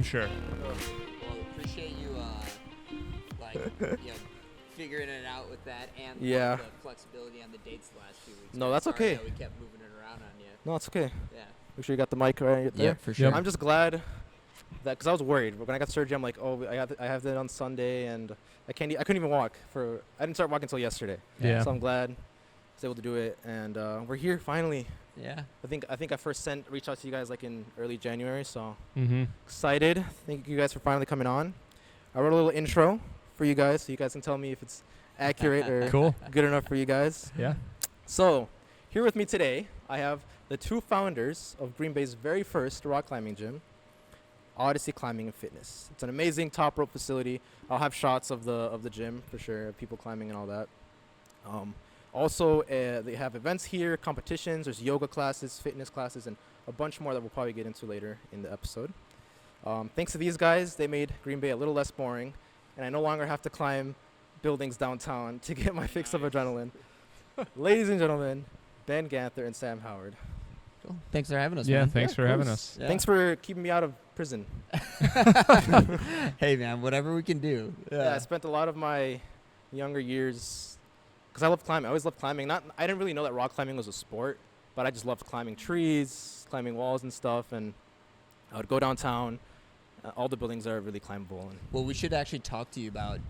I'm sure. Well, appreciate you, figuring it out with that and Yeah. the flexibility on the dates the last few weeks. No, man. that's Sorry okay. that we kept moving it around on you. No, it's okay. Yeah. Make sure you got the mic right there. Yeah, for sure. I'm just glad that, because I was worried when I got surgery. I'm like, oh, I have that on Sunday, and I couldn't even walk I didn't start walking until yesterday. Yeah. So I'm glad I was able to do it, and we're here finally. Yeah. I think I first reached out to you guys like in early January, so Mm-hmm. excited. Thank you guys for finally coming on. I wrote a little intro for you guys, so you guys can tell me if it's accurate or Cool. good enough for you guys. Yeah. So here with me today, I have the two founders of Green Bay's very first rock climbing gym, Odyssey Climbing and Fitness. It's an amazing top rope facility. I'll have shots of the gym for sure, people climbing and all that. Also, they have events here, competitions. There's yoga classes, fitness classes, and a bunch more that we'll probably get into later in the episode. Thanks to these guys, they made Green Bay a little less boring, and I no longer have to climb buildings downtown to get my fix of adrenaline. Ladies and gentlemen, Ben Ganther and Sam Howard. Cool. Thanks for having us, Yeah. man. Thanks for having us. Yeah. Thanks for keeping me out of prison. Hey, man, whatever we can do. Yeah, I spent a lot of my younger years, because I love climbing. I always loved climbing. I didn't really know that rock climbing was a sport, but I just loved climbing trees, climbing walls and stuff, and I would go downtown. All the buildings are really climbable. Well, we should actually talk to you about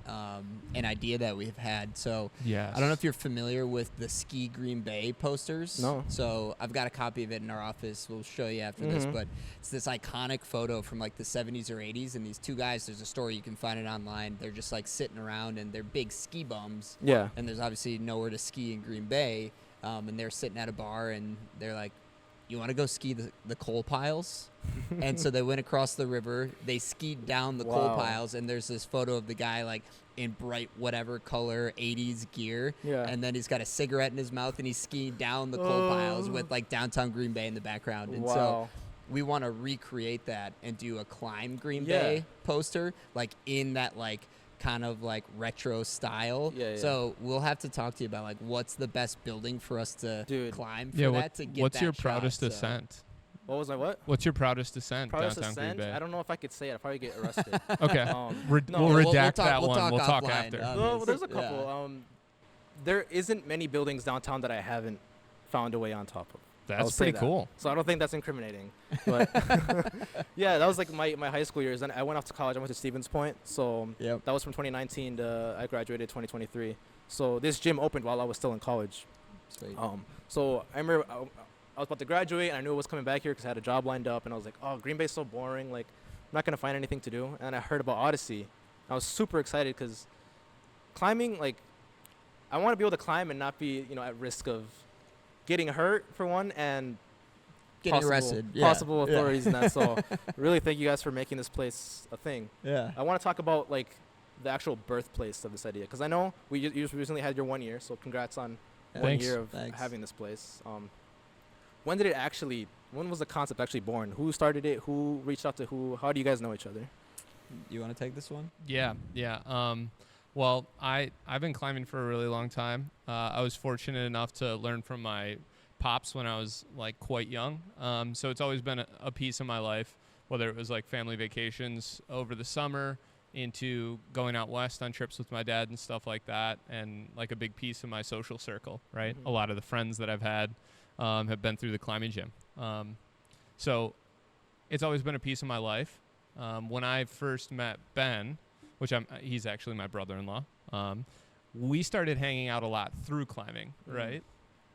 an idea that we've had. So Yes. I don't know if you're familiar with the Ski Green Bay posters. No. So I've got a copy of it in our office. We'll show you after this. Mhm. But it's this iconic photo from like the 70s or 80s. And these two guys, there's a story, you can find it online. They're just like sitting around and they're big ski bums. Yeah. And there's obviously nowhere to ski in Green Bay. And they're sitting at a bar and they're like, you want to go ski the coal piles? And so they went across the river. They skied down the coal Wow. piles. And there's this photo of the guy like in bright whatever color 80s gear. Yeah. And then he's got a cigarette in his mouth and he's skiing down the coal piles with like downtown Green Bay in the background. And so Wow. we want to recreate that and do a Climb Green Yeah. Bay poster like in that like kind of like retro style. Yeah, yeah. So we'll have to talk to you about like what's the best building for us to Dude. climb for Yeah. that to get What's that your shot, proudest so. ascent? What was my what? What's your proudest ascent Proudest downtown ascent? Green Bay? I don't know if I could say it. I'd probably get arrested. Okay. No, We'll we'll redact talk- that we'll one. talk We'll talk offline, after. well, this. there's a Yeah. couple. There isn't many buildings downtown that I haven't found a way on top of. I'll That's say pretty that. cool. So I don't think that's incriminating. But yeah, that was like my high school years. And I went off to college. I went to Stevens Point. So Yep. that was from 2019 to I graduated 2023. So this gym opened while I was still in college. Sweet. So I remember I was about to graduate and I knew I was coming back here because I had a job lined up. And I was like, oh, Green Bay's so boring. Like, I'm not going to find anything to do. And I heard about Odyssey. I was super excited because climbing, like, I want to be able to climb and not be, at risk of getting hurt for one and Getting arrested. Yeah. possible authorities and that. So really thank you guys for making this place a thing. Yeah. I want to talk about like the actual birthplace of this idea because I know you just recently had your 1 year, so congrats on Yeah. 1 Thanks. year of Thanks. having this place. When was the concept actually born? Who started it? Who reached out to who? How do you guys know each other? You want to take this one? Yeah. Well, I've been climbing for a really long time. I was fortunate enough to learn from my pops when I was like quite young. So it's always been a piece of my life, whether it was like family vacations over the summer into going out west on trips with my dad and stuff like that, and like a big piece of my social circle, right? Mhm. A lot of the friends that I've had have been through the climbing gym. So it's always been a piece of my life. When I first met Ben, which he's actually my brother-in-law, we started hanging out a lot through climbing, right?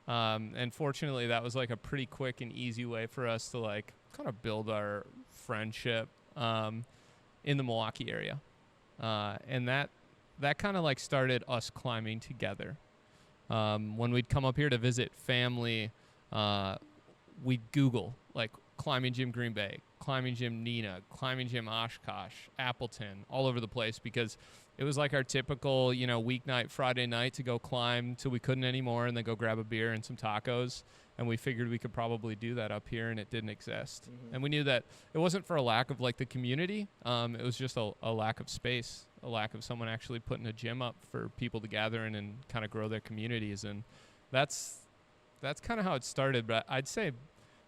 And fortunately, that was like a pretty quick and easy way for us to like kind of build our friendship in the Milwaukee area. And that kind of like started us climbing together. When we'd come up here to visit family, we'd Google like climbing gym Green Bay, climbing gym Neenah, climbing gym Oshkosh, Appleton, all over the place because it was like our typical, weeknight, Friday night to go climb till we couldn't anymore and then go grab a beer and some tacos. And we figured we could probably do that up here, and it didn't exist. Mhm. And we knew that it wasn't for a lack of like the community. It was just a lack of space, a lack of someone actually putting a gym up for people to gather in and kind of grow their communities. And that's kind of how it started. But I'd say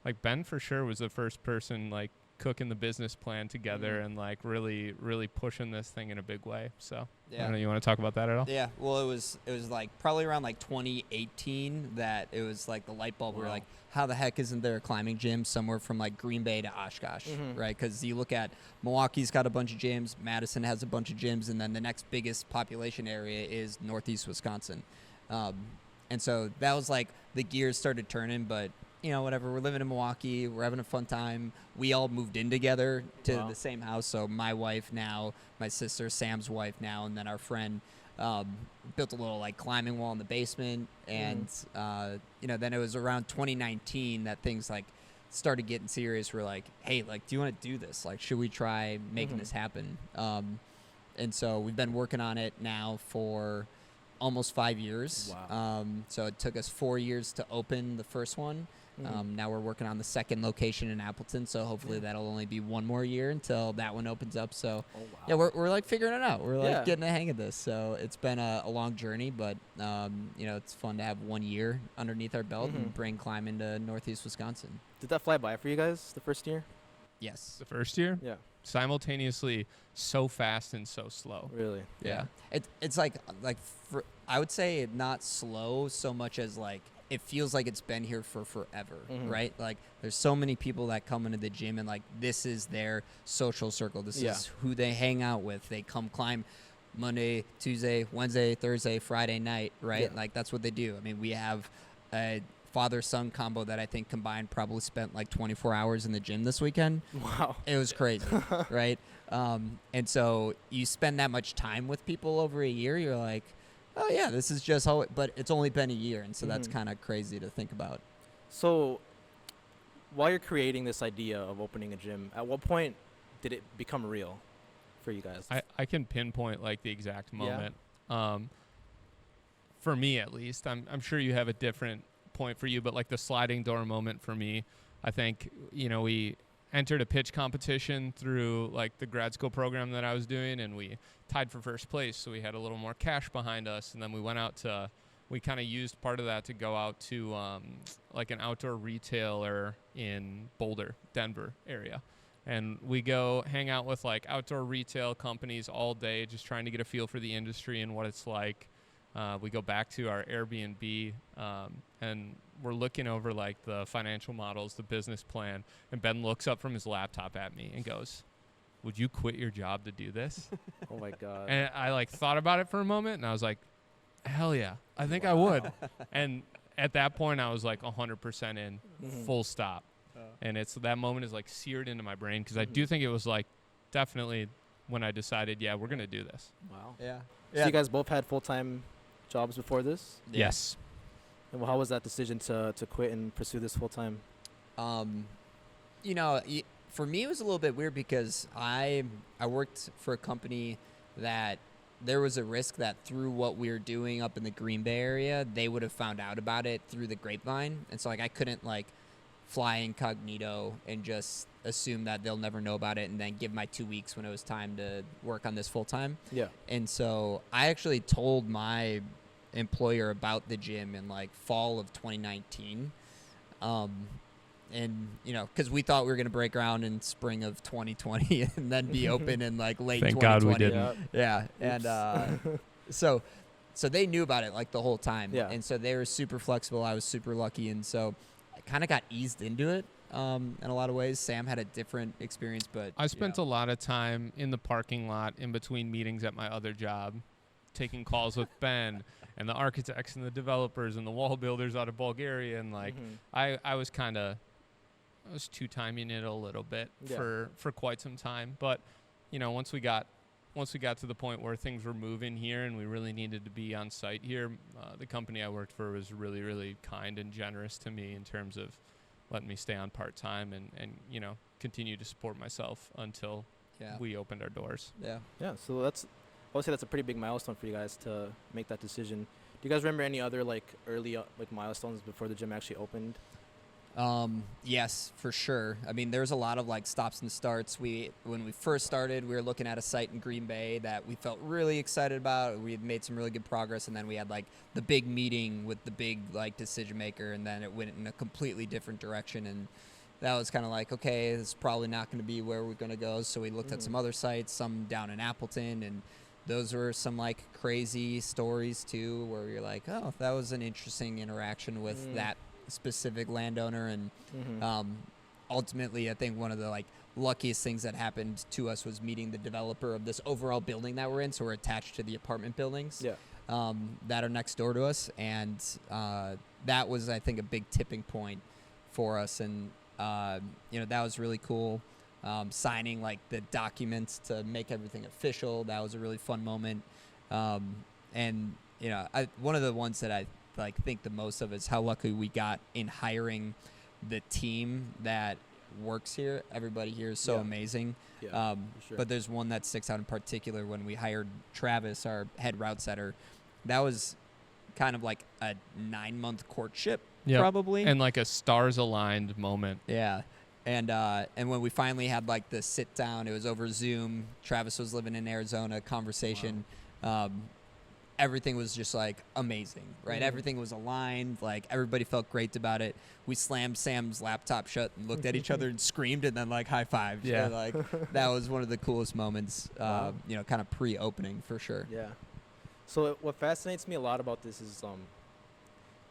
like Ben for sure was the first person like cooking the business plan together and like really, really pushing this thing in a big way. So I don't know, you want to talk about that at all? Yeah, well, it was like probably around like 2018 that it was like the light bulb. We were like, how the heck isn't there a climbing gym somewhere from like Green Bay to Oshkosh, right? Because you look at Milwaukee's got a bunch of gyms, Madison has a bunch of gyms, and then the next biggest population area is Northeast Wisconsin. And so that was like the gears started turning, but you know, whatever. We're living in Milwaukee. We're having a fun time. We all moved in together to the same house. So my wife now, my sister, Sam's wife now, and then our friend built a little like climbing wall in the basement. And, you know, then it was around 2019 that things like started getting serious. We're like, hey, like, do you want to do this? Like, should we try making this happen? And so we've been working on it now for almost 5 years. Wow. So it took us 4 years to open the first one. Now we're working on the second location in Appleton, so hopefully that'll only be one more year until that one opens up. So yeah, we're like figuring it out. We're like getting the hang of this. So it's been a long journey, but you know, it's fun to have 1 year underneath our belt and bring climbing to Northeast Wisconsin. Did that fly by for you guys the first year? Yes. The first year? Yeah. Simultaneously so fast and so slow. Really? Yeah. It's like I would say not slow so much as like it feels like it's been here for forever, right? Like there's so many people that come into the gym and like this is their social circle. This is who they hang out with. They come climb Monday, Tuesday, Wednesday, Thursday, Friday night, right? Yeah. Like that's what they do. I mean, we have a father-son combo that I think combined probably spent like 24 hours in the gym this weekend. Wow. It was crazy, right? And so you spend that much time with people over a year, you're like, oh yeah, this is just how but it's only been a year, and so that's kind of crazy to think about. So while you're creating this idea of opening a gym, at what point did it become real for you guys? I can pinpoint like the exact moment. For me at least, I'm sure you have a different point for you, but like the sliding door moment for me, I think, you know, we entered a pitch competition through like the grad school program that I was doing, and we tied for first place, so we had a little more cash behind us, and then we went out to, we kind of used part of that to go out to like an outdoor retailer in Boulder, Denver area, and we go hang out with like outdoor retail companies all day, just trying to get a feel for the industry and what it's like. We go back to our Airbnb, and we're looking over like the financial models, the business plan, and Ben looks up from his laptop at me and goes, "Would you quit your job to do this?" Oh my God. And I like thought about it for a moment, and I was like, hell yeah, I think I would. And at that point I was like 100% in, full stop. And it's that moment is like seared into my brain, because I do think it was like definitely when I decided, yeah, we're going to do this. Wow. Yeah. So you guys both had full-time jobs before this? Yes. And how was that decision to quit and pursue this full-time? You know, for me it was a little bit weird because I worked for a company that there was a risk that through what we were doing up in the Green Bay area, they would have found out about it through the grapevine. And so like I couldn't like fly incognito and just assume that they'll never know about it and then give my 2 weeks when it was time to work on this full time. Yeah. And so I actually told my employer about the gym in like fall of 2019. And, you know, because we thought we were going to break ground in spring of 2020 and then be open in like late Thank 2020. God we didn't. Yeah. And so they knew about it like the whole time. Yeah. And so they were super flexible. I was super lucky. And so I kind of got eased into it in a lot of ways. Sam had a different experience, but I spent a lot of time in the parking lot in between meetings at my other job, taking calls with Ben and the architects and the developers and the wall builders out of Bulgaria. And like, I was two-timing it a little bit for quite some time. But, you know, once we got to the point where things were moving here and we really needed to be on site here, the company I worked for was really, really kind and generous to me in terms of letting me stay on part-time and you know, continue to support myself until we opened our doors. Yeah, so I would say that's a pretty big milestone for you guys to make that decision. Do you guys remember any other like early like milestones before the gym actually opened? Yes, for sure. I mean, there's a lot of like stops and starts. When we first started, we were looking at a site in Green Bay that we felt really excited about. We had made some really good progress, and then we had like the big meeting with the big like decision maker, and then it went in a completely different direction. And that was kind of like, okay, this is probably not going to be where we're going to go. So we looked at some other sites, some down in Appleton, and those were some like crazy stories too, where you're like, oh, that was an interesting interaction with that specific landowner. And ultimately, I think one of the like luckiest things that happened to us was meeting the developer of this overall building that we're in. So we're attached to the apartment buildings that are next door to us, and that was, I think, a big tipping point for us. And that was really cool. Signing like the documents to make everything official, that was a really fun moment. And one of the ones that I like think the most of is how lucky we got in hiring the team that works here. Everybody here is so amazing. Sure. But there's one that sticks out in particular. When we hired Travis, our head route setter, that was kind of like a 9-month courtship, probably, and like a stars aligned moment. Yeah. And when we finally had like the sit down, it was over Zoom. Travis was living in Arizona. Conversation, everything was just like amazing, right? Everything was aligned. Like everybody felt great about it. We slammed Sam's laptop shut and looked at each other and screamed, and then like high fived. Yeah, and, like that was one of the coolest moments. Kind of pre-opening for sure. Yeah. So what fascinates me a lot about this is,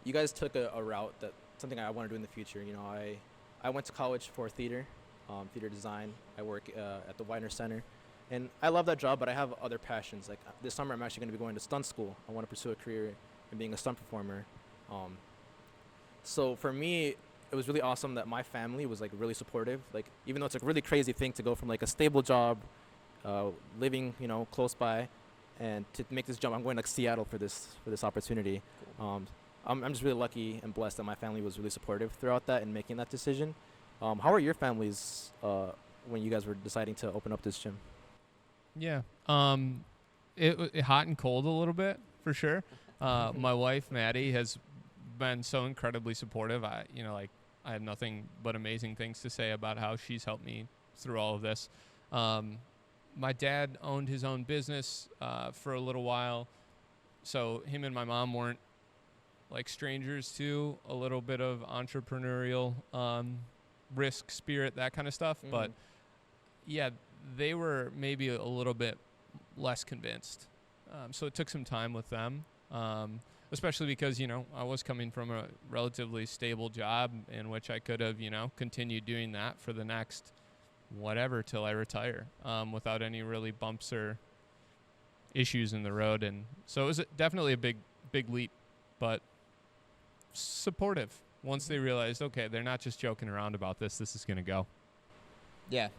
you guys took a route that something I want to do in the future. I went to college for theater design. I work at the Widener Center, and I love that job, but I have other passions. Like this summer, I'm actually going to be going to stunt school. I want to pursue a career in being a stunt performer. So for me, it was really awesome that my family was like really supportive. Like even though it's a really crazy thing to go from like a stable job, living close by, and to make this jump, I'm going to Seattle for this opportunity. I'm just really lucky and blessed that my family was really supportive throughout that and making that decision. How are your families when you guys were deciding to open up this gym? Yeah, it hot and cold a little bit for sure. My wife Maddie has been so incredibly supportive. I have nothing but amazing things to say about how she's helped me through all of this. My dad owned his own business for a little while, so him and my mom weren't like strangers to a little bit of entrepreneurial risk spirit, that kind of stuff. But yeah, they were maybe a little bit less convinced. So it took some time with them, especially because, I was coming from a relatively stable job in which I could have, continued doing that for the next whatever till I retire without any really bumps or issues in the road. And so it was definitely a big leap, but supportive once they realized, okay, they're not just joking around about this is going to go. Yeah,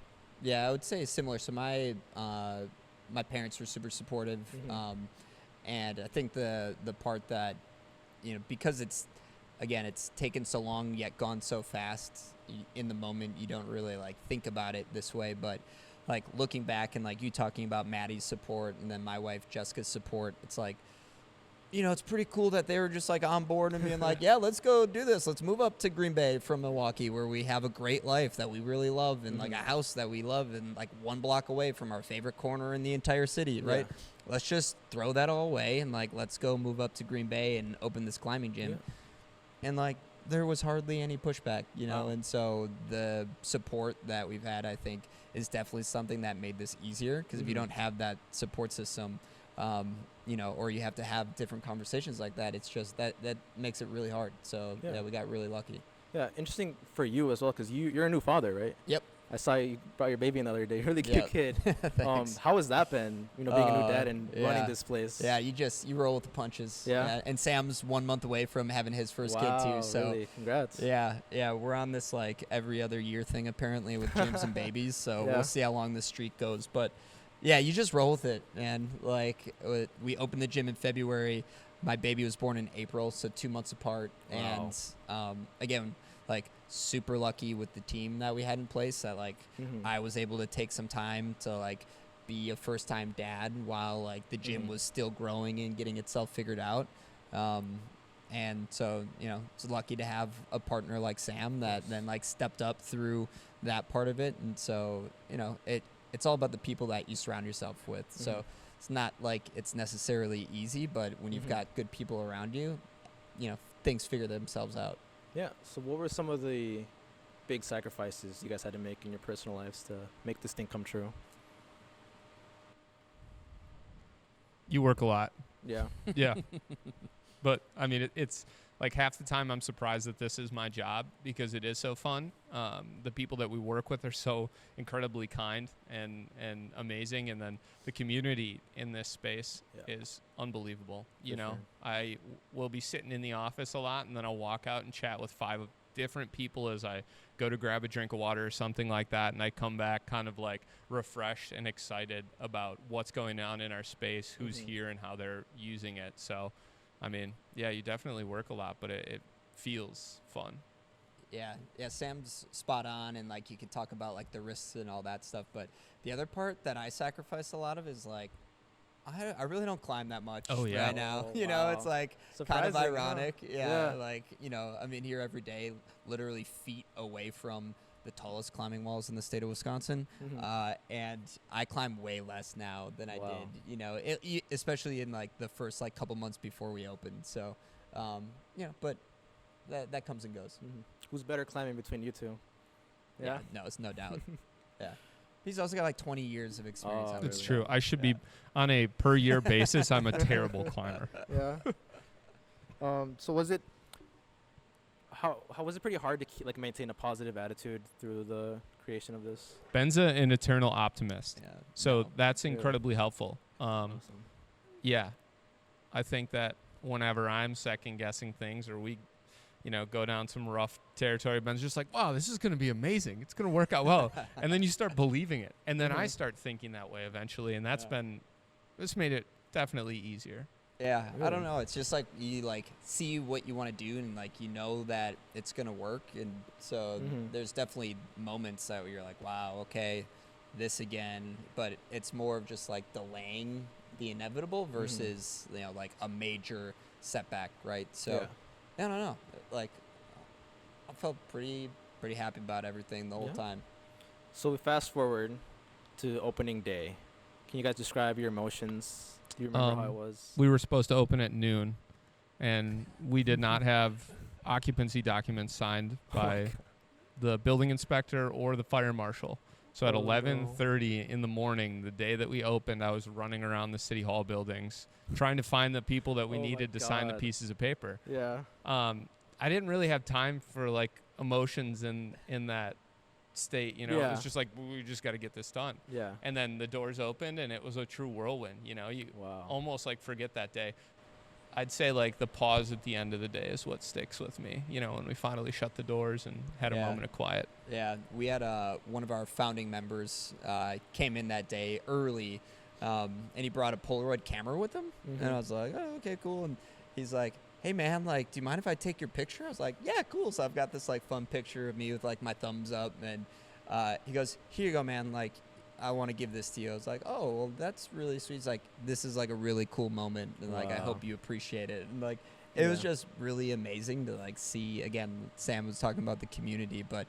I would say similar. So my parents were super supportive, and I think the part that because it's taken so long yet gone so fast, in the moment you don't really like think about it this way, but like looking back and like you talking about Maddie's support and then my wife Jessica's support, it's like, it's pretty cool that they were just like on board and being like, yeah, let's go do this. Let's move up to Green Bay from Milwaukee, where we have a great life that we really love, and like a house that we love, and like 1 block away from our favorite corner in the entire city, right? Yeah. Let's just throw that all away and like, let's go move up to Green Bay and open this climbing gym. Yeah. And like, there was hardly any pushback, and so the support that we've had, I think, is definitely something that made this easier, because if you don't have that support system, or you have to have different conversations like that, it's just that makes it really hard. So yeah, we got really lucky. Yeah, interesting for you as well, because you're a new father, right? Yep. I saw you brought your baby in the other day. Really cute kid. How has that been, being a new dad and running this place? Yeah, you roll with the punches. Yeah. And Sam's 1 month away from having his first kid too. So really? Congrats. Yeah, we're on this like every other year thing apparently with gyms and babies. So we'll see how long this streak goes. But yeah, you just roll with it. And like we opened the gym in February. My baby was born in April, so 2 months apart. Wow. And again, like super lucky with the team that we had in place, that like I was able to take some time to like be a first time dad while like the gym was still growing and getting itself figured out. And so, it's lucky to have a partner like Sam that then like stepped up through that part of it. And so, it's all about the people that you surround yourself with. So it's not like it's necessarily easy, but when you've got good people around you, things figure themselves out. Yeah. So what were some of the big sacrifices you guys had to make in your personal lives to make this thing come true? You work a lot. Yeah. Yeah. But I mean, it's like half the time I'm surprised that this is my job because it is so fun. The people that we work with are so incredibly kind and amazing. And then the community in this space is unbelievable. You know, I will be sitting in the office a lot, and then I'll walk out and chat with 5 different people as I go to grab a drink of water or something like that. And I come back kind of like refreshed and excited about what's going on in our space, who's here and how they're using it. So, I mean, yeah, you definitely work a lot, but it feels fun. Yeah, Sam's spot on, and like you can talk about like the risks and all that stuff. But the other part that I sacrifice a lot of is like, I really don't climb that much right now. Oh, you know, it's like kind of ironic. Huh? Yeah, like, you know, I'm in here every day, literally feet away from the tallest climbing walls in the state of Wisconsin, and I climb way less now than I did. You know, especially in like the first like couple months before we opened. So, you know, but that comes and goes. Who's better climbing between you two? Yeah, no, it's no doubt. Yeah. He's also got like 20 years of experience. It's true. I should be on a per year basis. I'm a terrible climber. Yeah. So was it? How was it pretty hard to like maintain a positive attitude through the creation of this? Ben's an eternal optimist, so that's Really? incredibly helpful. Awesome. Yeah, I think that whenever I'm second guessing things or we, you know, go down some rough territory, Ben's just like, wow, this is going to be amazing. It's going to work out well. And then you start believing it. And then I start thinking that way eventually. And that's this made it definitely easier. Yeah, Really? I don't know. It's just like you like see what you want to do and like you know that it's going to work. And so there's definitely moments that you're like, wow, okay, this again. But it's more of just like delaying the inevitable versus, you know, like a major setback, right? So, I don't know. Like, I felt pretty happy about everything the whole time. So we fast forward to opening day. Can you guys describe your emotions? Do you remember how it was? We were supposed to open at noon, and we did not have occupancy documents signed by the building inspector or the fire marshal. So at 11:30 in the morning, the day that we opened, I was running around the city hall buildings trying to find the people that we needed to sign the pieces of paper. Yeah. I didn't really have time for like emotions in that state, you know. It was just like, we just got to get this done. Yeah. And then the doors opened and it was a true whirlwind, you know. You almost like forget that day. I'd say like the pause at the end of the day is what sticks with me, you know, when we finally shut the doors and had a moment of quiet. Yeah, we had one of our founding members came in that day early, and he brought a Polaroid camera with him. And I was like, oh, okay, cool. And he's like, hey, man, like, do you mind if I take your picture? I was like, yeah, cool. So I've got this, like, fun picture of me with, like, my thumbs up. And he goes, here you go, man. Like, I want to give this to you. I was like, oh, well, that's really sweet. He's like, this is, like, a really cool moment. And, like, I hope you appreciate it. And, like, it was just really amazing to, like, see. Again, Sam was talking about the community. But,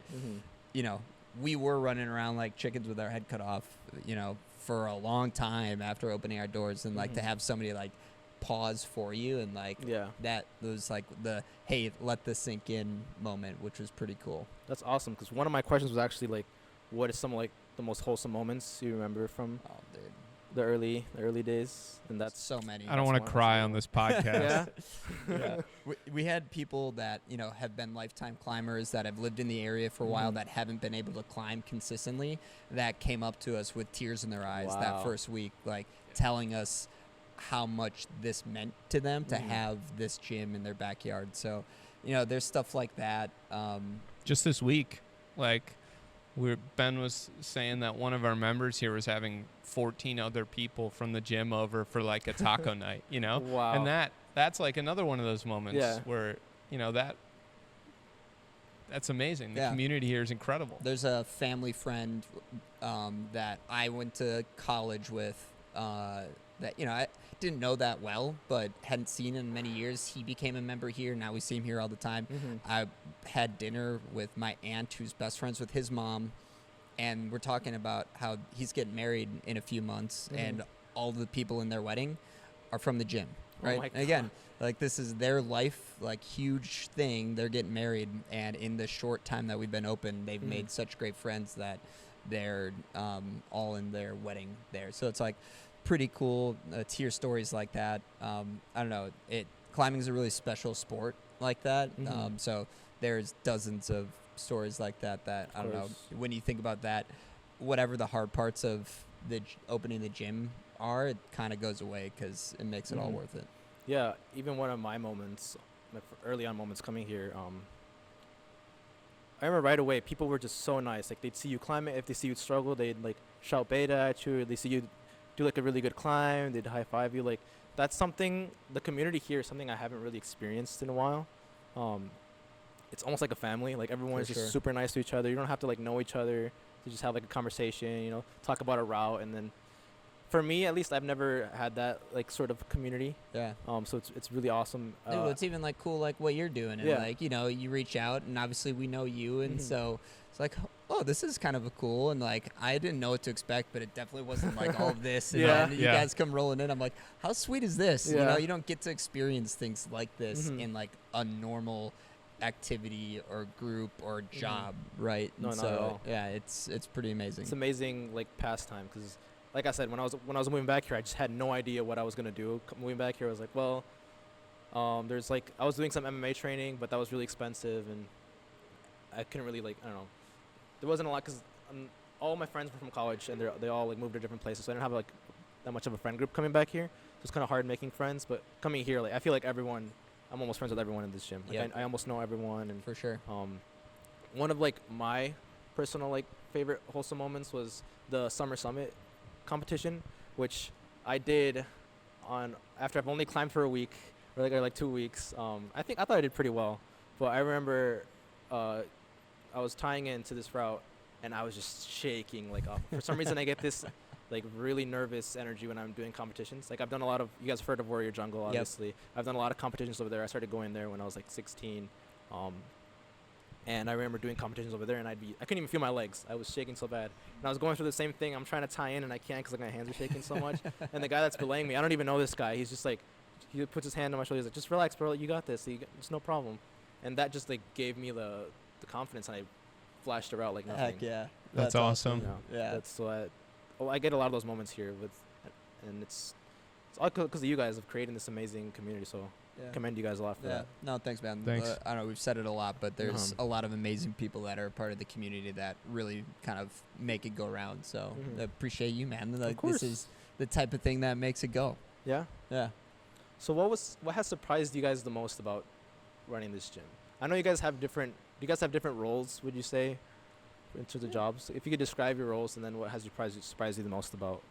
you know, we were running around like chickens with our head cut off, you know, for a long time after opening our doors. And, like, to have somebody, like, pause for you and like that was like the hey, let this sink in moment, which was pretty cool. That's awesome, because one of my questions was actually like, what is some like the most wholesome moments you remember from the early days? And that's so many. I don't want to cry on this podcast. We had people that, you know, have been lifetime climbers that have lived in the area for a while that haven't been able to climb consistently, that came up to us with tears in their eyes that first week, like telling us how much this meant to them to have this gym in their backyard. So, you know, there's stuff like that. Just this week, like Ben was saying that one of our members here was having 14 other people from the gym over for like a taco night, you know? Wow. And that's like another one of those moments where, you know, that's amazing. The community here is incredible. There's a family friend that I went to college with that, you know, I didn't know that well, but hadn't seen in many years. He became a member here. Now we see him here all the time. I had dinner with my aunt, who's best friends with his mom, and we're talking about how he's getting married in a few months, and all the people in their wedding are from the gym. right? my And again, like this is their life, like huge thing. They're getting married, and in the short time that we've been open, they've made such great friends that they're all in their wedding there. So it's like pretty cool to hear stories like that. I don't know. Climbing is a really special sport like that. So there's dozens of stories like that. I don't know. When you think about that, whatever the hard parts of opening the gym are, it kind of goes away because it makes it all worth it. Yeah, even one of my moments, my early on moments coming here, I remember right away people were just so nice. Like they'd see you climb it, if they see you struggle, they'd like shout beta at you. Or they see you do like a really good climb, they'd high five you. Like that's something, the community here is something I haven't really experienced in a while. It's almost like a family. Like everyone is just super nice to each other. You don't have to like know each other to just have like a conversation, you know, talk about a route. And then for me, at least, I've never had that like sort of community. Yeah. So it's really awesome. Dude, it's even like cool like what you're doing, and like, you know, you reach out, and obviously we know you, and so it's like, oh, this is kind of a cool, and like I didn't know what to expect, but it definitely wasn't like all of this. And then you guys come rolling in. I'm like, how sweet is this? You know, you don't get to experience things like this in like a normal activity or group or job, right? No, and not at all. Yeah, it's pretty amazing. It's amazing like pastime because, like I said, when I was moving back here, I just had no idea what I was gonna do. Moving back here, I was like, well, there's like I was doing some MMA training, but that was really expensive, and I couldn't really like I don't know. There wasn't a lot because all my friends were from college, and they all like moved to different places, so I didn't have like that much of a friend group coming back here. So it's kind of hard making friends. But coming here, like I feel like everyone, I'm almost friends with everyone in this gym. Like I almost know everyone, and for sure. One of like my personal like favorite wholesome moments was the Summer Summit competition, which I did after I've only climbed for a week or like 2 weeks. I thought I did pretty well, but I remember I was tying into this route and I was just shaking like for some reason I get this like really nervous energy when I'm doing competitions. Like I've done a lot of, you guys have heard of Warrior Jungle, obviously. I've done a lot of competitions over there. I started going there when I was like 16. And I remember doing competitions over there, and I couldn't even feel my legs. I was shaking so bad. And I was going through the same thing. I'm trying to tie in, and I can't because like, my hands are shaking so much. And the guy that's belaying me, I don't even know this guy. He's just like, he puts his hand on my shoulder. He's like, just relax, bro. You got this. It's no problem. And that just like gave me the confidence, and I flashed her out like nothing. Heck yeah. That's awesome. Yeah. That's I get a lot of those moments here and it's all because of you guys of creating this amazing community. So commend you guys a lot for that. No, thanks, man. Thanks. I don't know, we've said it a lot, but there's a lot of amazing people that are part of the community that really kind of make it go around. So I appreciate you, man. Like, of course. This is the type of thing that makes it go. Yeah. Yeah. So what has surprised you guys the most about running this gym? I know you guys have different roles, would you say, in terms of jobs? If you could describe your roles, and then what has surprised you the most about?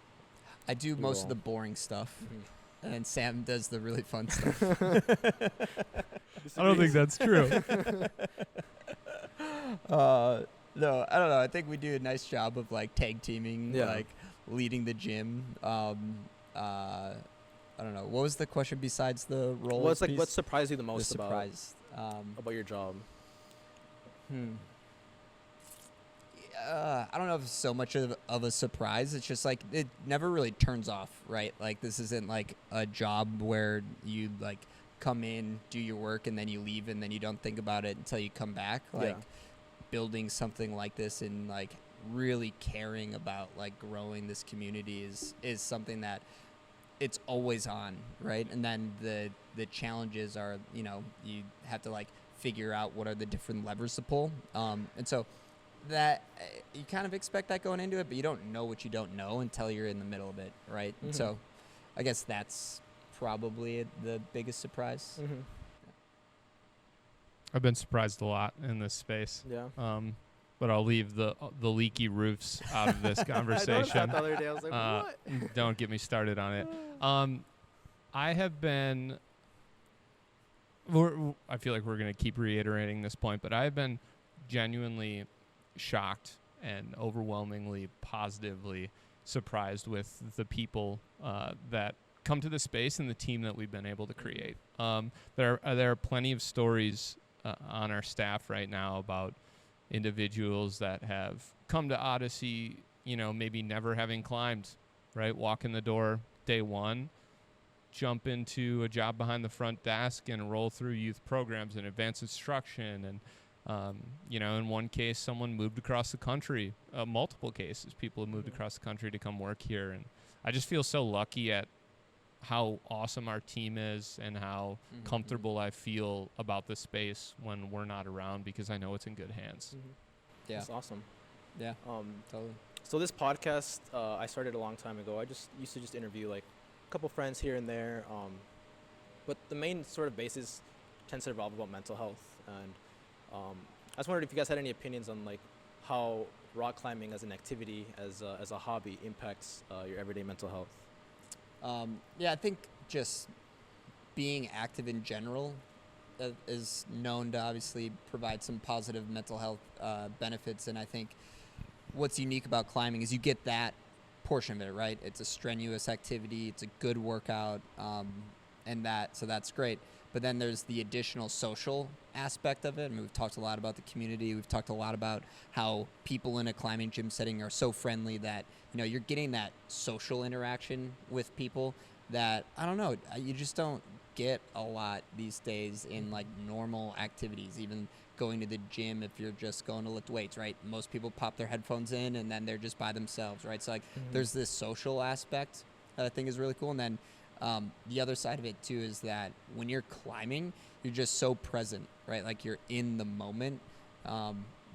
I do most of the boring stuff. And Sam does the really fun stuff. I don't think that's true. No, I don't know. I think we do a nice job of like tag teaming, like leading the gym. I don't know. What was the question besides the role? What surprised you the most about your job? I don't know if it's so much of a surprise. It's just like it never really turns off, right? Like this isn't like a job where you like come in, do your work, and then you leave, and then you don't think about it until you come back. Like building something like this and like really caring about like growing this community is something that it's always on, right? And then the challenges are, you know, you have to like figure out what are the different levers to pull, and so that you kind of expect that going into it, but you don't know what you don't know until you're in the middle of it, right? And so I guess that's probably the biggest surprise. I've been surprised a lot in this space. Yeah. But I'll leave the leaky roofs out of this conversation. I noticed that the other day. I was like, what? Don't get me started on it. I have been. I feel like we're going to keep reiterating this point, but I have been genuinely shocked and overwhelmingly positively surprised with the people that come to the space and the team that we've been able to create. There are plenty of stories on our staff right now about individuals that have come to Odyssey, you know, maybe never having climbed, right? Walk in the door day one, jump into a job behind the front desk and roll through youth programs and advanced instruction. And, in one case, someone moved across the country. Multiple cases, people have moved across the country to come work here. And I just feel so lucky at how awesome our team is and how comfortable I feel about the space when we're not around, because I know it's in good hands. Yeah. That's awesome. Yeah. Totally. So this podcast, I started a long time ago. I just used to interview like a couple friends here and there. But the main sort of basis tends to revolve about mental health. And I just wondered if you guys had any opinions on like how rock climbing as an activity, as a hobby, impacts your everyday mental health. I think just being active in general is known to obviously provide some positive mental health benefits. And I think what's unique about climbing is you get that portion of it, right? It's a strenuous activity. It's a good workout. So that's great. But then there's the additional social aspect of it. I mean, we've talked a lot about the community. We've talked a lot about how people in a climbing gym setting are so friendly that, you're getting that social interaction with people that, I don't know, you just don't get a lot these days in like normal activities, even going to the gym if you're just going to lift weights, right? Most people pop their headphones in and then they're just by themselves, right? So like there's this social aspect that I think is really cool. And then the other side of it too is that when you're climbing, you're just so present, right? Like you're in the moment,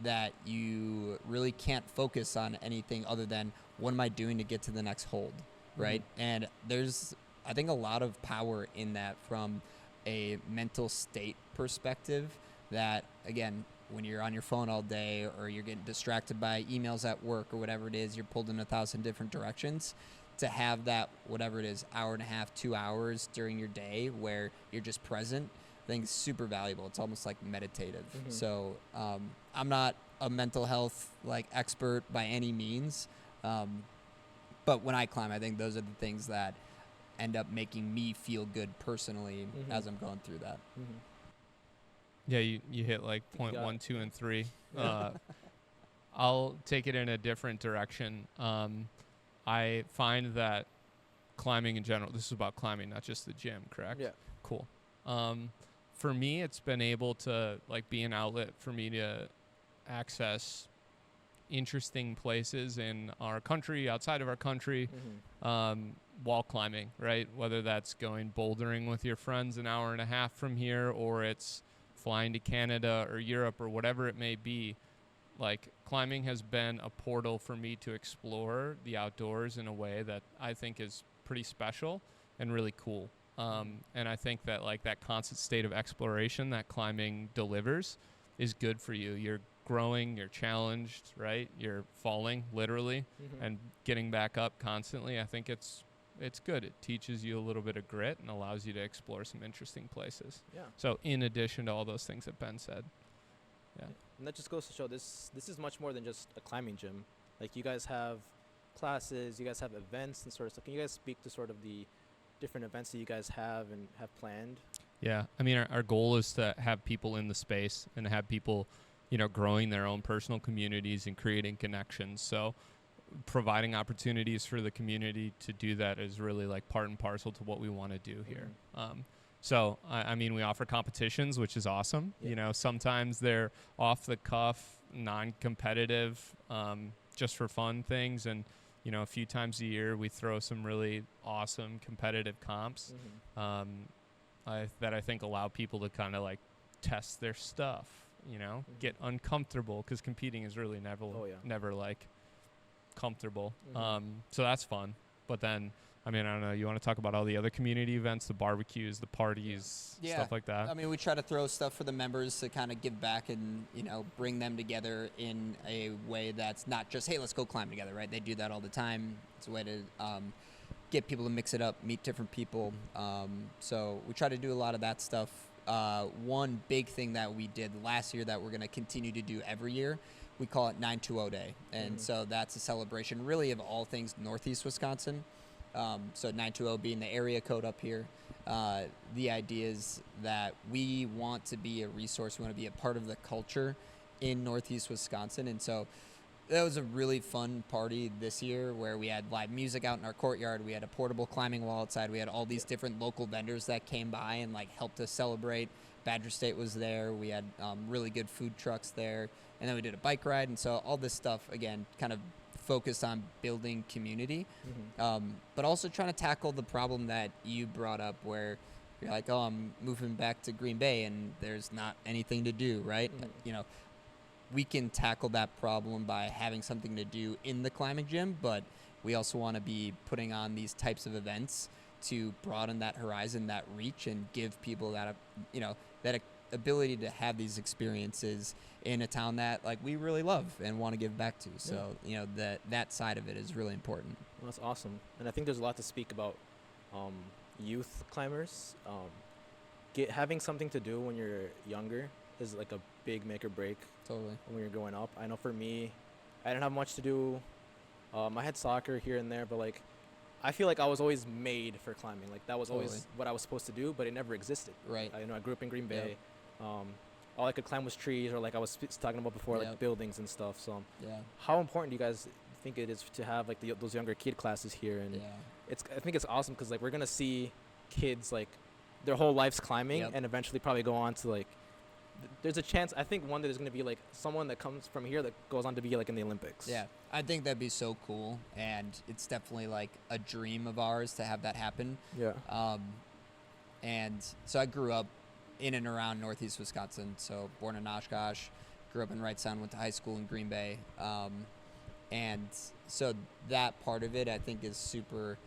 that you really can't focus on anything other than what am I doing to get to the next hold, right? And there's, I think, a lot of power in that from a mental state perspective that, again, when you're on your phone all day or you're getting distracted by emails at work or whatever it is, you're pulled in 1,000 different directions. To have that, whatever it is, hour and a half, 2 hours during your day where you're just present, I think is super valuable. It's almost like meditative. So I'm not a mental health like expert by any means, but when I climb, I think those are the things that end up making me feel good personally as I'm going through that. Yeah, you hit like point 1, 2, and 3. I'll take it in a different direction. I find that climbing in general, this is about climbing, not just the gym, correct? Yeah. Cool. For me, it's been able to like be an outlet for me to access interesting places in our country, outside of our country, while climbing, right? Whether that's going bouldering with your friends an hour and a half from here, or it's flying to Canada or Europe or whatever it may be. Like, climbing has been a portal for me to explore the outdoors in a way that I think is pretty special and really cool. And I think that like that constant state of exploration that climbing delivers is good for you. You're growing, you're challenged, right? You're falling literally and getting back up constantly. I think it's good. It teaches you a little bit of grit and allows you to explore some interesting places. Yeah. So in addition to all those things that Ben said. Yeah. And that just goes to show this is much more than just a climbing gym. Like, you guys have classes, you guys have events and sort of stuff. Can you guys speak to sort of the different events that you guys have and have planned? Yeah. I mean, our goal is to have people in the space and have people, growing their own personal communities and creating connections. So providing opportunities for the community to do that is really like part and parcel to what we want to do here. So, I mean, we offer competitions, which is awesome. Yeah. Sometimes they're off the cuff, non-competitive, just for fun things. And, a few times a year we throw some really awesome competitive comps that I think allow people to kind of like test their stuff, get uncomfortable, because competing is really never like comfortable. So that's fun. But then, I mean, I don't know, you want to talk about all the other community events, the barbecues, the parties, stuff like that? I mean, we try to throw stuff for the members to kind of give back and, bring them together in a way that's not just, hey, let's go climb together, right? They do that all the time. It's a way to get people to mix it up, meet different people. So we try to do a lot of that stuff. One big thing that we did last year that we're going to continue to do every year, we call it 920 Day. And so that's a celebration really of all things Northeast Wisconsin. So 920 being the area code up here. The idea is that we want to be a resource. We want to be a part of the culture in Northeast Wisconsin. And so That was a really fun party this year where we had live music out in our courtyard. We had a portable climbing wall outside. We had all these different local vendors that came by and like helped us celebrate. Badger State was there. We had really good food trucks there. And then we did a bike ride. And so all this stuff, again, kind of focused on building community, but also trying to tackle the problem that you brought up where you're like, oh, I'm moving back to Green Bay and there's not anything to do, right? You know, we can tackle that problem by having something to do in the climbing gym, but we also want to be putting on these types of events to broaden that horizon, that reach, and give people that, you know, that ability to have these experiences in a town that like we really love and want to give back to. So, you know, that side of it is really important. Well, that's awesome. And I think there's a lot to speak about youth climbers. Having something to do when you're younger is like a big make or break. Totally. When you're growing up. I know for me, I didn't have much to do. I had soccer here and there, but like I feel like I was always made for climbing. Like that was always what I was supposed to do, but it never existed. Right. I grew up in Green Bay. All I could climb was trees, or like I was talking about before, like buildings and stuff. So how important do you guys think it is to have like those younger kid classes here? And I think it's awesome because like we're gonna see kids like their whole lives climbing and eventually probably go on to like there's a chance, I think one day there's going to be like someone that comes from here that goes on to be like in the Olympics. Yeah, I think that'd be so cool, and it's definitely like a dream of ours to have that happen. Yeah. And so I grew up in and around Northeast Wisconsin, so born in Oshkosh, grew up in Wright Sound, went to high school in Green Bay. And so that part of it I think is super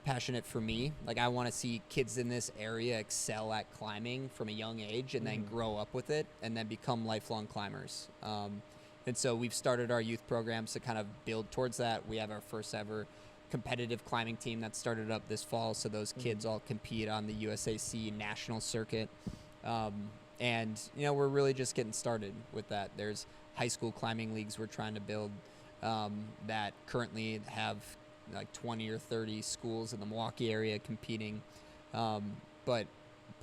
passionate for me. Like I want to see kids in this area excel at climbing from a young age and then grow up with it and then become lifelong climbers. And so we've started our youth programs to kind of build towards that. We have our first ever competitive climbing team that started up this fall, so those kids all compete on the USAC national circuit. And you know, we're really just getting started with that. There's high school climbing leagues we're trying to build that currently have like 20 or 30 schools in the Milwaukee area competing, but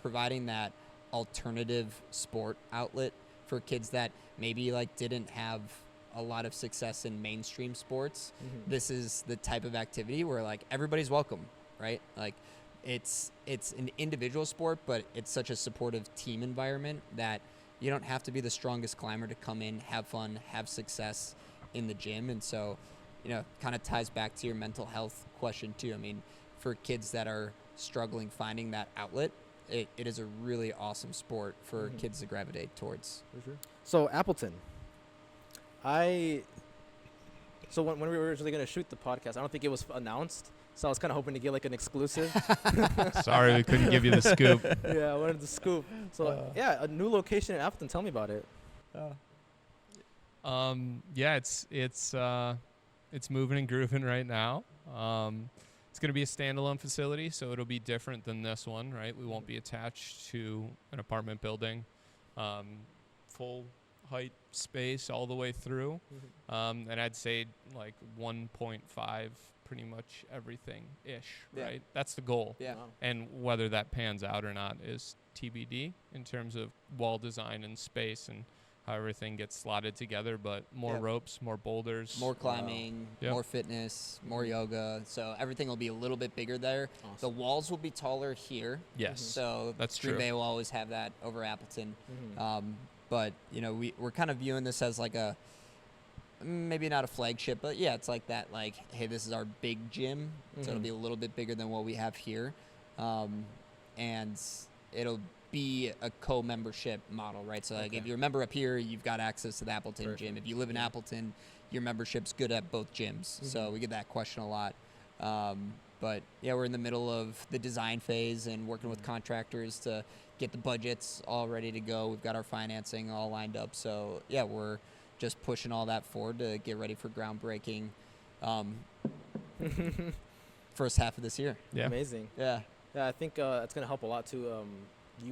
providing that alternative sport outlet for kids that maybe like didn't have a lot of success in mainstream sports. This is the type of activity where like everybody's welcome, right? Like it's an individual sport, but it's such a supportive team environment that you don't have to be the strongest climber to come in, have fun, have success in the gym. And so, you know, kind of ties back to your mental health question too. I mean, for kids that are struggling finding that outlet, it is a really awesome sport for kids to gravitate towards. For sure. So Appleton, so when we were originally going to shoot the podcast, I don't think it was announced. So I was kind of hoping to get like an exclusive. Sorry, we couldn't give you the scoop. Yeah, I wanted the scoop. So yeah, a new location in Appleton. Tell me about it. Yeah, it's moving and grooving right now. It's going to be a standalone facility, so it'll be different than this one, right? We won't be attached to an apartment building. Full height space all the way through. And I'd say like 1.5 pretty much everything-ish, right? That's the goal. Yeah. Wow. And whether that pans out or not is TBD in terms of wall design and space and how everything gets slotted together, but more ropes, more boulders. More climbing, more fitness, more yoga. So everything will be a little bit bigger there. Awesome. The walls will be taller here. Yes. So that's Green true. Bay will always have that over Appleton. But, you know, we're kind of viewing this as like a, maybe not a flagship, but yeah, it's like that, like, hey, this is our big gym. So it'll be a little bit bigger than what we have here. And it'll be a co-membership model, right? So like if you're a member up here, you've got access to the Appleton gym. If you live in Appleton, your membership's good at both gyms. So we get that question a lot. But yeah, we're in the middle of the design phase and working with contractors to get the budgets all ready to go. We've got our financing all lined up. So yeah, we're just pushing all that forward to get ready for groundbreaking first half of this year. Yeah. Amazing. Yeah. Yeah, I think it's going to help a lot too.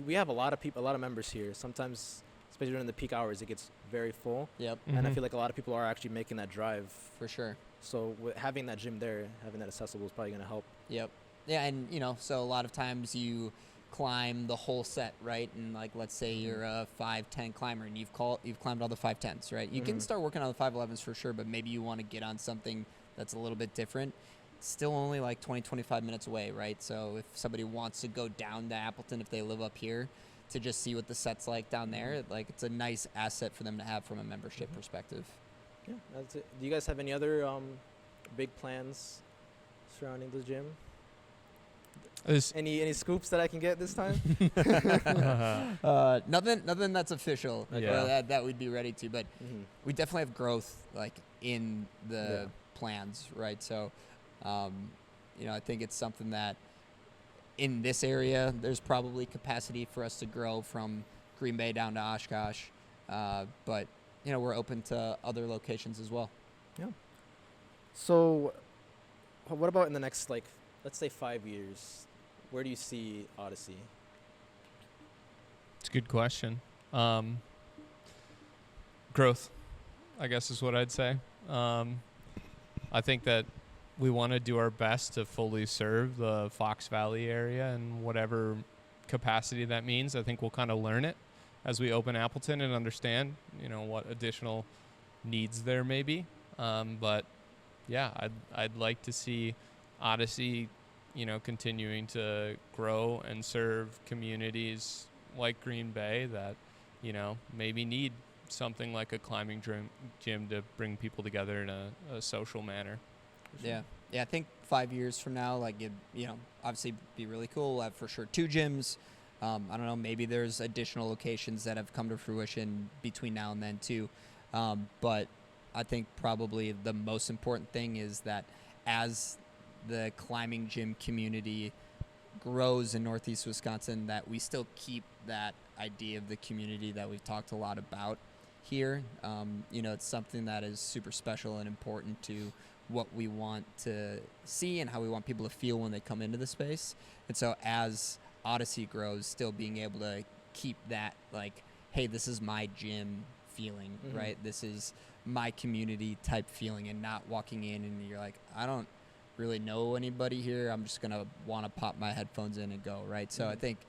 We have a lot of people, a lot of members here. Sometimes, especially during the peak hours, it gets very full. Yep. And I feel like a lot of people are actually making that drive. For sure. So having that gym there, having that accessible is probably going to help. Yep. Yeah, and, you know, so a lot of times you climb the whole set, right? And like, let's say you're a 5'10" climber and you've climbed all the 5'10s, right? You can start working on the 5'11s for sure, but maybe you want to get on something that's a little bit different. It's still only like 20-25 minutes away, right? So if somebody wants to go down to Appleton, if they live up here, to just see what the set's like down there, like it's a nice asset for them to have from a membership perspective. Yeah, that's it. Do you guys have any other big plans surrounding the gym? Any scoops that I can get this time? Nothing that's official. Yeah. Or that we'd be ready to, but we definitely have growth like in the plans, right? So, I think it's something that in this area there's probably capacity for us to grow from Green Bay down to Oshkosh, but we're open to other locations as well. Yeah. So, what about in the next, like, let's say 5 years? Where do you see Odyssey? It's a good question. Growth, I guess, is what I'd say. I think that we want to do our best to fully serve the Fox Valley area in whatever capacity that means. I think we'll kind of learn it as we open Appleton and understand, what additional needs there may be. But yeah, I'd like to see Odyssey, continuing to grow and serve communities like Green Bay that, maybe need something like a climbing gym to bring people together in a social manner. Yeah. Yeah, I think 5 years from now, like, obviously be really cool. We'll have for sure 2 gyms. I don't know, maybe there's additional locations that have come to fruition between now and then too. But I think probably the most important thing is that as the climbing gym community grows in Northeast Wisconsin, that we still keep that idea of the community that we've talked a lot about here. It's something that is super special and important to what we want to see and how we want people to feel when they come into the space. And so as Odyssey grows, still being able to keep that, like, hey, this is my gym feeling, right? This is my community type feeling, and not walking in and you're like, I don't really know anybody here. I'm just going to want to pop my headphones in and go, right? So I think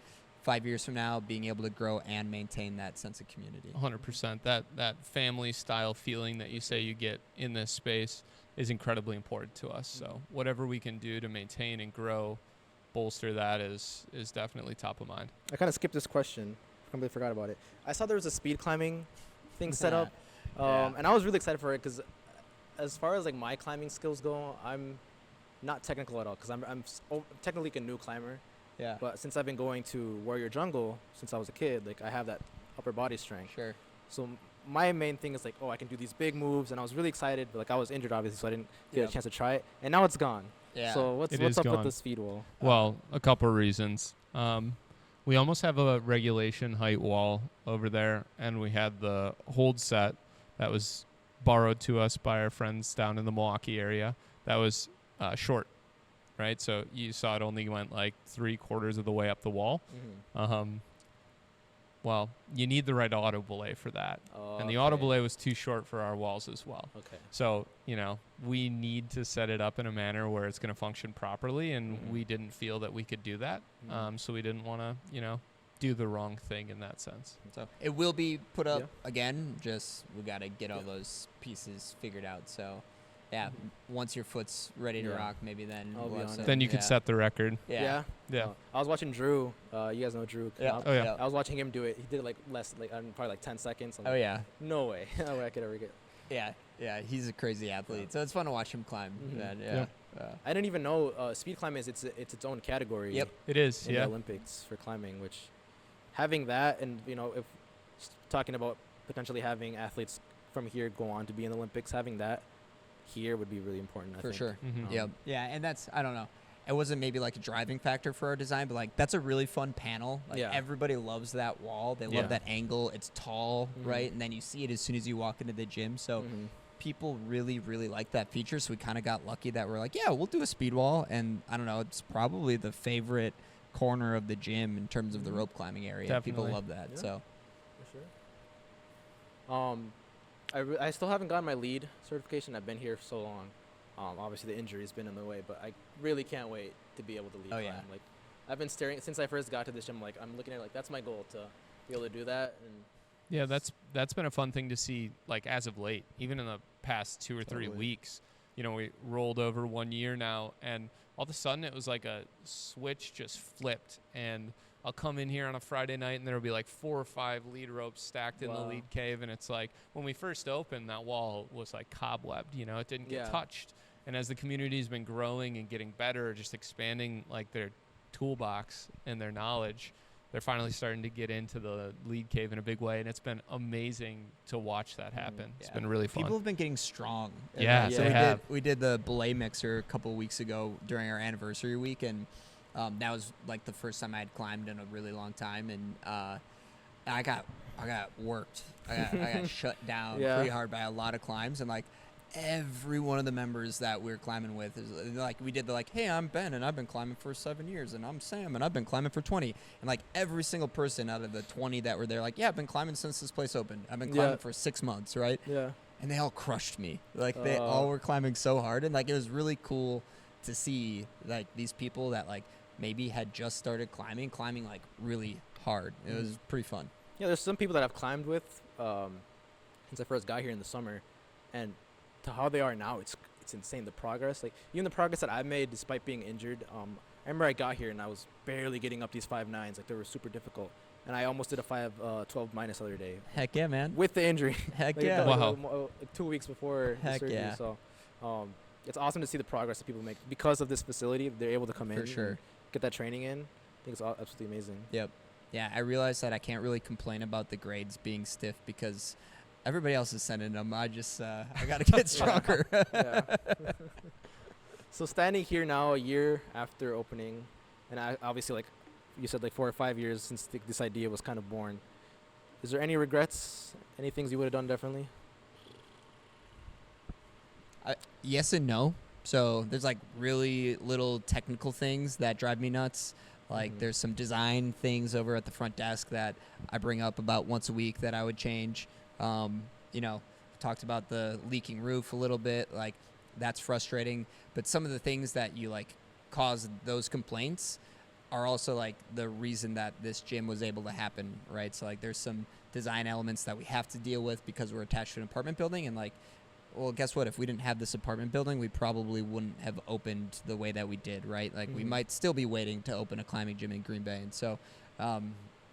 5 years from now, being able to grow and maintain that sense of community. 100%. That family style feeling that you say you get in this space is incredibly important to us. So whatever we can do to maintain and grow, bolster that is definitely top of mind. I kind of skipped this question. Completely forgot about it. I saw there was a speed climbing thing set up, and I was really excited for it because as far as like my climbing skills go, I'm not technical at all because I'm technically a new climber. Yeah. But since I've been going to Warrior Jungle since I was a kid, like I have that upper body strength. Sure. So my main thing is like, I can do these big moves, and I was really excited, but like I was injured obviously, so I didn't get a chance to try it, and now it's gone. Yeah. So what's up with the speed wall? Well, a couple of reasons. We almost have a regulation height wall over there, and we had the hold set that was borrowed to us by our friends down in the Milwaukee area that was short, right? So you saw it only went like 3/4 of the way up the wall. Well, you need the right auto belay for that. And the auto belay was too short for our walls as well. Okay. So, we need to set it up in a manner where it's going to function properly, and we didn't feel that we could do that. So we didn't want to, do the wrong thing in that sense. So it will be put up again, just we got to get all those pieces figured out. So, yeah, once your foot's ready to rock, maybe then I'll be on it. Then you could set the record. Yeah. I was watching Drew. You guys know Drew. Yeah. Oh, yeah. I was watching him do it. He did it like less, like probably like 10 seconds. I'm Oh, like, yeah. No way. No way I could ever get. Yeah, he's a crazy athlete. So it's fun to watch him climb. I didn't even know speed climbing is its own category. Yep. It is, in the Olympics for climbing, which having that, and if talking about potentially having athletes from here go on to be in the Olympics, having that here would be really important. I think. Sure. Yeah, and that's, I don't know. It wasn't maybe like a driving factor for our design, but like that's a really fun panel. Like everybody loves that wall. They love that angle. It's tall, right? And then you see it as soon as you walk into the gym. So people really, really like that feature. So we kind of got lucky that we're like, yeah, we'll do a speed wall. And I don't know, it's probably the favorite corner of the gym in terms of the rope climbing area. Definitely. People love that. Yeah. So for sure. I still haven't gotten my lead certification. I've been here for so long. Obviously the injury has been in the way, but I really can't wait to be able to lead climb. Like I've been staring since I first got to this gym. Like I'm looking at it like that's my goal to be able to do that. And Yeah, that's been a fun thing to see, like as of late, even in the past 2 or 3 weeks. You know, we rolled over 1 year now, and all of a sudden it was like a switch just flipped. And I'll come in here on a Friday night, and there'll be like 4 or 5 lead ropes stacked in the lead cave, and it's like when we first opened, that wall was like cobwebbed. You know, it didn't get touched. And as the community's been growing and getting better, just expanding like their toolbox and their knowledge, they're finally starting to get into the lead cave in a big way, and it's been amazing to watch that happen. It's been really fun. People have been getting strong. Yeah, so they have. We did the belay mixer a couple of weeks ago during our anniversary week, and that was like the first time I had climbed in a really long time, and I got worked. I got shut down pretty hard by a lot of climbs, and like every one of the members that we were climbing with is like, we did the like, hey, I'm Ben and I've been climbing for 7 years, and I'm Sam and I've been climbing for 20, and like every single person out of the 20 that were there, like, yeah, I've been climbing since this place opened. I've been climbing for 6 months, right? Yeah. And they all crushed me. Like they all were climbing so hard, and like it was really cool to see like these people that like maybe had just started climbing like really hard. It was pretty fun. Yeah, there's some people that I've climbed with since I first got here in the summer, and to how they are now, it's insane, the progress. Like even the progress that I've made despite being injured. I remember I got here and I was barely getting up these 5.9s. Like they were super difficult, and I almost did a 5.12 minus the other day. Heck yeah, man. With the injury. Heck like, yeah. Wow. Like 2 weeks before the Heck surgery. yeah. So it's awesome to see the progress that people make because of this facility. They're able to come in For sure. and get that training in. I think it's absolutely amazing. Yep. Yeah, I realized that I can't really complain about the grades being stiff because everybody else is sending them. I just I got to get stronger. Yeah. So standing here now, a year after opening, and I obviously, like you said, like 4 or 5 years since this idea was kind of born. Is there any regrets? Any things you would have done differently? Yes and no. So there's like really little technical things that drive me nuts. Like there's some design things over at the front desk that I bring up about once a week that I would change. You know, talked about the leaking roof a little bit. Like that's frustrating. But some of the things that you like cause those complaints are also like the reason that this gym was able to happen, right? So like there's some design elements that we have to deal with because we're attached to an apartment building, and like, well, guess what? If we didn't have this apartment building, we probably wouldn't have opened the way that we did, right? Like we might still be waiting to open a climbing gym in Green Bay. And so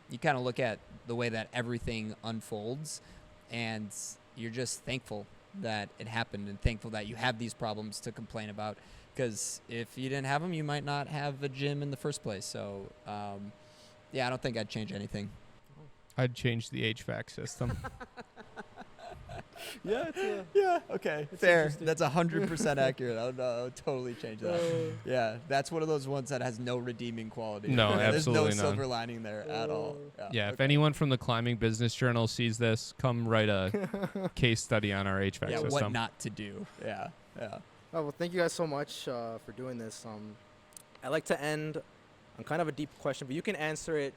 you kind of look at the way that everything unfolds, and you're just thankful that it happened and thankful that you have these problems to complain about, because if you didn't have them, you might not have a gym in the first place. So, yeah, I don't think I'd change anything. I'd change the HVAC system. Yeah, okay. Fair. That's 100% accurate. I would totally change that. Yeah, that's one of those ones that has no redeeming quality. No, There's no absolutely none. silver lining there at all. Yeah, if anyone from the Climbing Business Journal sees this, come write a case study on our HVAC Yeah, system. what not to do. Yeah. Oh, well, thank you guys so much for doing this. I like to end on kind of a deep question, but you can answer it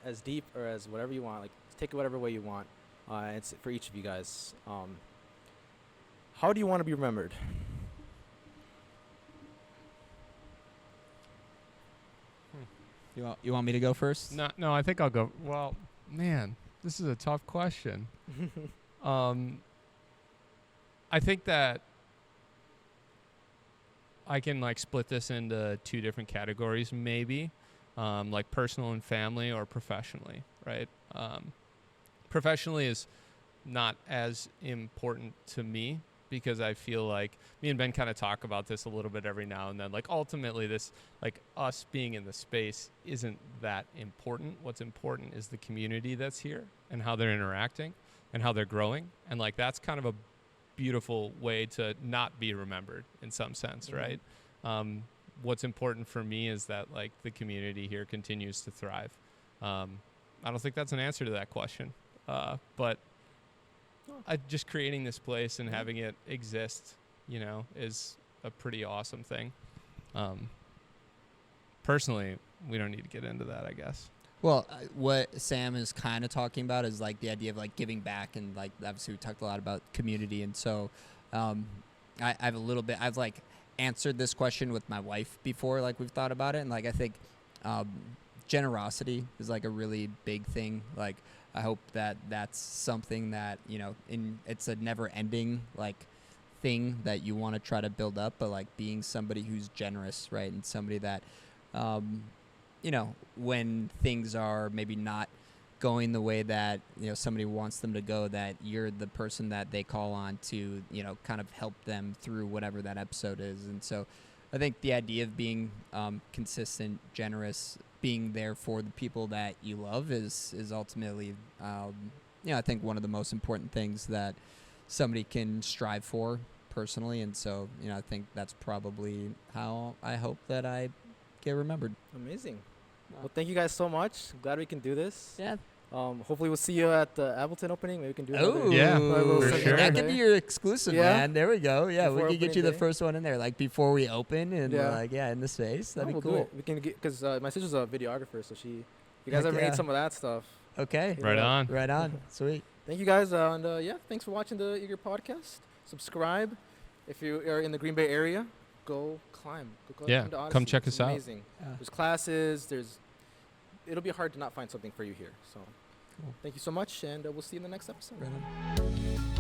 as deep or as whatever you want. Like, take it whatever way you want. It's for each of you guys. How do you want to be remembered? You want me to go first? No, I think I'll go. Well, man, this is a tough question. I think that I can like split this into 2 different categories, maybe, like personal and family, or professionally, right? Professionally is not as important to me, because I feel like me and Ben kind of talk about this a little bit every now and then. Like ultimately this, like us being in the space isn't that important. What's important is the community that's here and how they're interacting and how they're growing. And like, that's kind of a beautiful way to not be remembered in some sense, right? What's important for me is that like the community here continues to thrive. I don't think that's an answer to that question. But just creating this place and having it exist, you know, is a pretty awesome thing. Personally, we don't need to get into that, I guess. Well, what Sam is kind of talking about is like the idea of like giving back, and like obviously we talked a lot about community, and so I've like answered this question with my wife before, like we've thought about it, and like I think generosity is like a really big thing. Like I hope that that's something that, you know, it's a never ending like thing that you want to try to build up, but like being somebody who's generous, right? And somebody that, you know, when things are maybe not going the way that, you know, somebody wants them to go, that you're the person that they call on to, you know, kind of help them through whatever that episode is. And so I think the idea of being consistent, generous, being there for the people that you love is ultimately, you know, I think one of the most important things that somebody can strive for personally. And so, you know, I think that's probably how I hope that I get remembered. Amazing. Well, thank you guys so much. Glad we can do this. Yeah. Hopefully we'll see you at the Appleton opening. Maybe we can do Oh, Yeah, for sure. That could be your exclusive, Yeah. man. There we go. Yeah, Before we could get opening you the day. first one in there, like before we open, and Yeah. like in the space. That'd we'll be do cool. it. We can get, because my sister's a videographer, so you guys Heck ever yeah. need some of that stuff? Okay, Right Yeah. on. right on. Sweet. Thank you guys, and yeah, thanks for watching the Eager Podcast. Subscribe. If you are in the Green Bay area, go climb. Go Yeah, come to come Odyssey. check It's us out. amazing. Yeah. There's classes. It'll be hard to not find something for you here. So Cool. thank you so much, and we'll see you in the next episode. Right on.